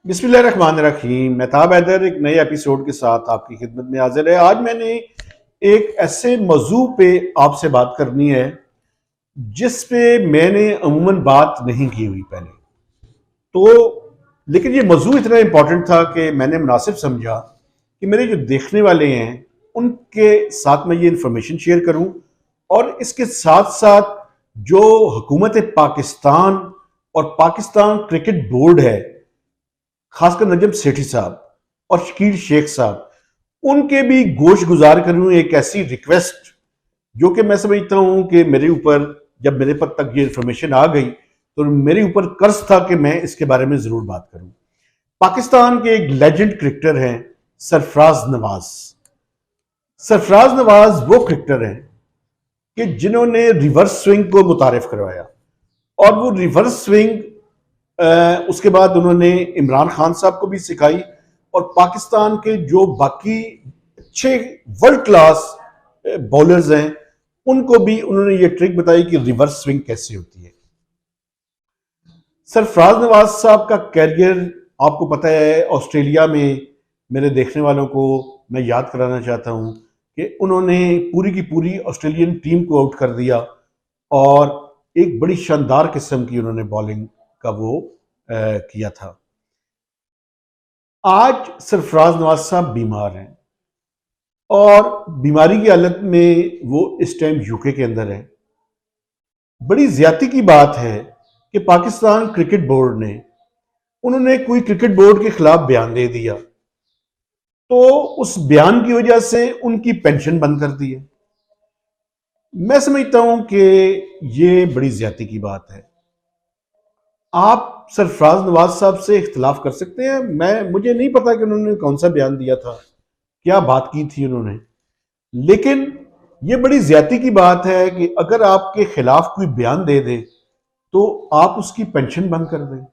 बिस्मिल्लाहिर्रहमानिर्रहीम। मेहताब हैदर एक नए एपिसोड के साथ आपकी खिदमत में हाजिर है। आज मैंने एक ऐसे मौजू पे आपसे बात करनी है जिस पे मैंने अमूमन बात नहीं की हुई पहले। लेकिन ये मौजू इतना इम्पोर्टेंट था कि मैंने मुनासिब समझा कि मेरे जो देखने वाले हैं उनके साथ मैं ये इंफॉर्मेशन शेयर करूं, और इसके साथ साथ जो हुकूमत पाकिस्तान और पाकिस्तान क्रिकेट बोर्ड है, खासकर नजम सेठी साहब और शकील शेख साहब, उनके भी गोश गुजार करूं एक ऐसी रिक्वेस्ट जो कि मैं समझता हूं कि मेरे ऊपर, जब मेरे पर तक ये इंफॉर्मेशन आ गई तो मेरे ऊपर कर्ज था कि मैं इसके बारे में जरूर बात करूं। पाकिस्तान के एक लेजेंड क्रिकेटर हैं सरफराज नवाज। सरफराज नवाज वो क्रिकेटर हैं कि जिन्होंने रिवर्स स्विंग को मुतारिफ करवाया, और वो रिवर्स स्विंग उसके बाद उन्होंने इमरान खान साहब को भी सिखाई, और पाकिस्तान के जो बाकी अच्छे वर्ल्ड क्लास बॉलर्स हैं उनको भी उन्होंने ये ट्रिक बताई कि रिवर्स स्विंग कैसे होती है। सरफराज नवाज साहब का कैरियर आपको पता है। ऑस्ट्रेलिया में मेरे देखने वालों को मैं याद कराना चाहता हूं कि उन्होंने पूरी की पूरी ऑस्ट्रेलियन टीम को आउट कर दिया, और एक बड़ी शानदार किस्म की उन्होंने बॉलिंग का वो किया था। आज सरफराज नवाज साहब बीमार हैं, और बीमारी की हालत में वो इस टाइम यूके के अंदर है। बड़ी ज्यादती की बात है कि पाकिस्तान क्रिकेट बोर्ड ने, उन्होंने कोई क्रिकेट बोर्ड के खिलाफ बयान दे दिया, तो उस बयान की वजह से उनकी पेंशन बंद कर दी है। मैं समझता हूं कि ये बड़ी ज्यादती की बात है। आप सरफराज नवाज साहब से इख्तिलाफ कर सकते हैं, मुझे नहीं पता कि उन्होंने कौन सा बयान दिया था, क्या बात की थी उन्होंने, लेकिन ये बड़ी ज्यादती की बात है कि अगर आपके खिलाफ कोई बयान दे दे तो आप उसकी पेंशन बंद कर दें।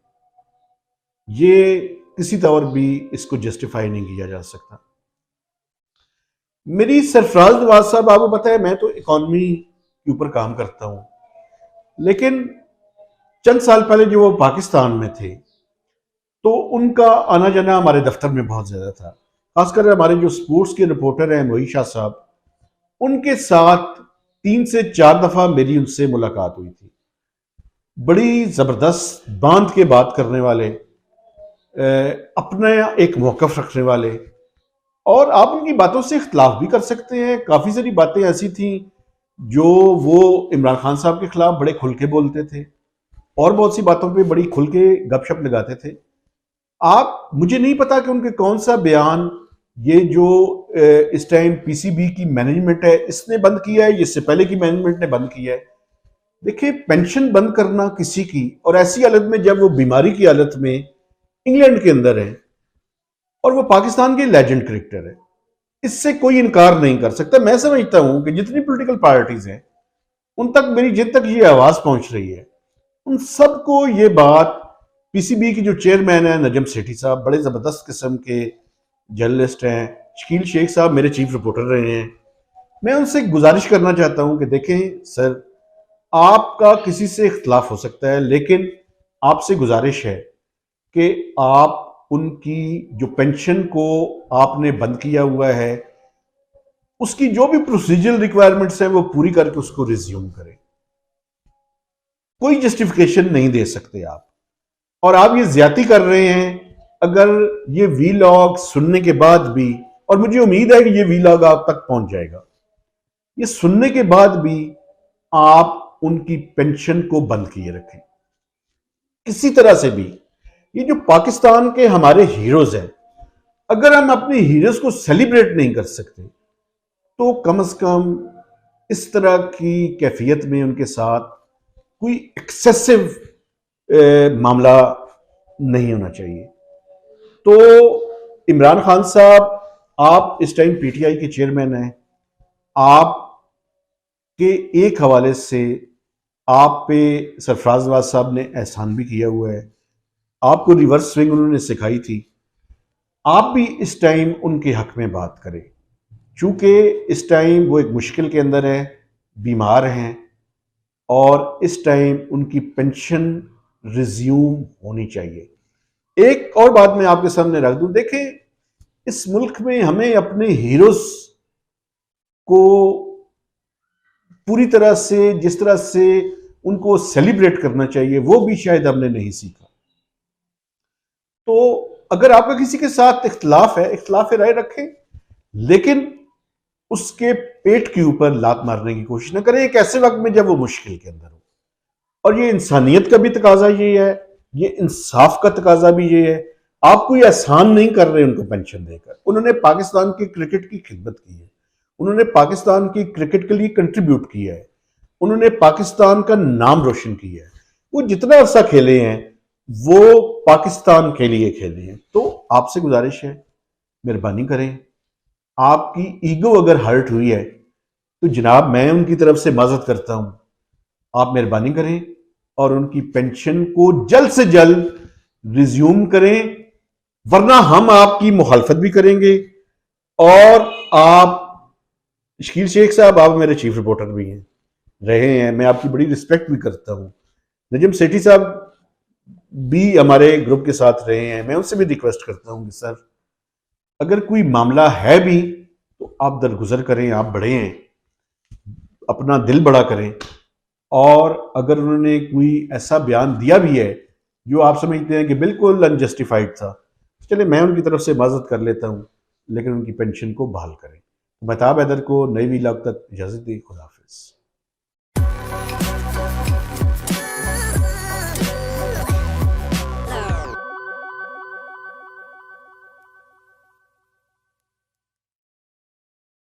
ये किसी तौर भी इसको जस्टिफाई नहीं किया जा सकता। मेरी सरफराज नवाज साहब, आपको पता है मैं तो इकॉनमी के ऊपर काम करता हूं, लेकिन चंद साल पहले जो वो पाकिस्तान में थे तो उनका आना जाना हमारे दफ्तर में बहुत ज्यादा था। खासकर हमारे जो स्पोर्ट्स के रिपोर्टर हैं मोई शाह साहब, उनके साथ 3 से 4 दफा मेरी उनसे मुलाकात हुई थी। बड़ी जबरदस्त बांध के बात करने वाले, अपना एक मौकफ रखने वाले, और आप उनकी बातों से इख्तलाफ भी कर सकते हैं। काफी सारी बातें ऐसी थी जो वो इमरान खान साहब के खिलाफ बड़े खुल के बोलते थे, और बहुत सी बातों पे बड़ी खुल के गपशप लगाते थे। आप, मुझे नहीं पता कि उनके कौन सा बयान ये जो इस टाइम पीसीबी की मैनेजमेंट है इसने बंद किया है, इससे पहले की मैनेजमेंट ने बंद किया है। देखिए, पेंशन बंद करना किसी की, और ऐसी हालत में जब वो बीमारी की हालत में इंग्लैंड के अंदर है, और वो पाकिस्तान के लेजेंड क्रिकेटर है, इससे कोई इनकार नहीं कर सकता। मैं समझता हूं कि जितनी पॉलिटिकल पार्टीज हैं उन तक, मेरी जिन तक ये आवाज पहुंच रही है, उन सबको ये बात, पीसीबी की जो चेयरमैन है नजम सेठी साहब, बड़े जबरदस्त किस्म के जर्नलिस्ट हैं, शकील शेख साहब मेरे चीफ रिपोर्टर रहे हैं, मैं उनसे गुजारिश करना चाहता हूं कि देखें सर, आपका किसी से इख्तलाफ हो सकता है, लेकिन आपसे गुजारिश है कि आप उनकी जो पेंशन को आपने बंद किया हुआ है उसकी जो भी प्रोसीजरल रिक्वायरमेंट्स हैं वो पूरी करके उसको रिज्यूम करें। कोई जस्टिफिकेशन नहीं दे सकते आप, और आप ये ज्यादती कर रहे हैं। अगर ये वीलॉग सुनने के बाद भी, और मुझे उम्मीद है कि ये वीलॉग आप तक पहुंच जाएगा, ये सुनने के बाद भी आप उनकी पेंशन को बंद किए रखें किसी तरह से भी। ये जो पाकिस्तान के हमारे हीरोज हैं, अगर हम अपने हीरोज को सेलिब्रेट नहीं कर सकते तो कम से कम इस तरह की कैफियत में उनके साथ कोई एक्सेसिव मामला नहीं होना चाहिए। तो इमरान खान साहब, आप इस टाइम पीटीआई के चेयरमैन हैं, आप के एक हवाले से आप पे सरफराज नवाज साहब ने एहसान भी किया हुआ है, आपको रिवर्स स्विंग उन्होंने सिखाई थी। आप भी इस टाइम उनके हक में बात करें, चूंकि इस टाइम वो एक मुश्किल के अंदर है, बीमार हैं, और इस टाइम उनकी पेंशन रिज्यूम होनी चाहिए। एक और बात मैं आपके सामने रख दूं, देखें इस मुल्क में हमें अपने हीरोज को पूरी तरह से, जिस तरह से उनको सेलिब्रेट करना चाहिए, वो भी शायद हमने नहीं सीखा। तो अगर आपका किसी के साथ इख्तलाफ राय रखें, लेकिन उसके पेट के ऊपर लात मारने की कोशिश न करें एक ऐसे वक्त में जब वो मुश्किल के अंदर हो। और ये इंसानियत का भी तकाजा ये है, ये इंसाफ का तकाजा भी ये है। आप कोई एहसान नहीं कर रहे उनको पेंशन देकर। उन्होंने पाकिस्तान की क्रिकेट की खिदमत की है, उन्होंने पाकिस्तान की क्रिकेट के लिए कंट्रीब्यूट किया है, उन्होंने पाकिस्तान का नाम रोशन किया है। वो जितना अरसा खेले हैं वो पाकिस्तान के लिए खेले हैं। तो आपसे गुजारिश है, मेहरबानी करें, आपकी ईगो अगर हर्ट हुई है तो जनाब मैं उनकी तरफ से माजरत करता हूं, आप मेहरबानी करें और उनकी पेंशन को जल्द से जल्द रिज्यूम करें, वरना हम आपकी मुखालफत भी करेंगे। और आप शकील शेख साहब, आप मेरे चीफ रिपोर्टर भी हैं, रहे हैं, मैं आपकी बड़ी रिस्पेक्ट भी करता हूं। नजम सेठी साहब भी हमारे ग्रुप के साथ रहे हैं, मैं उनसे भी रिक्वेस्ट करता हूं कि सर अगर कोई मामला है भी तो आप दरगुजर करें, आप बड़े हैं, अपना दिल बड़ा करें। और अगर उन्होंने कोई ऐसा बयान दिया भी है जो आप समझते हैं कि बिल्कुल अनजस्टिफाइड था, चले मैं उनकी तरफ से माजरत कर लेता हूं, लेकिन उनकी पेंशन को बहाल करें। महताब हैदर को नई वीलॉग तक इजाजत दी। खुदा हाफिज।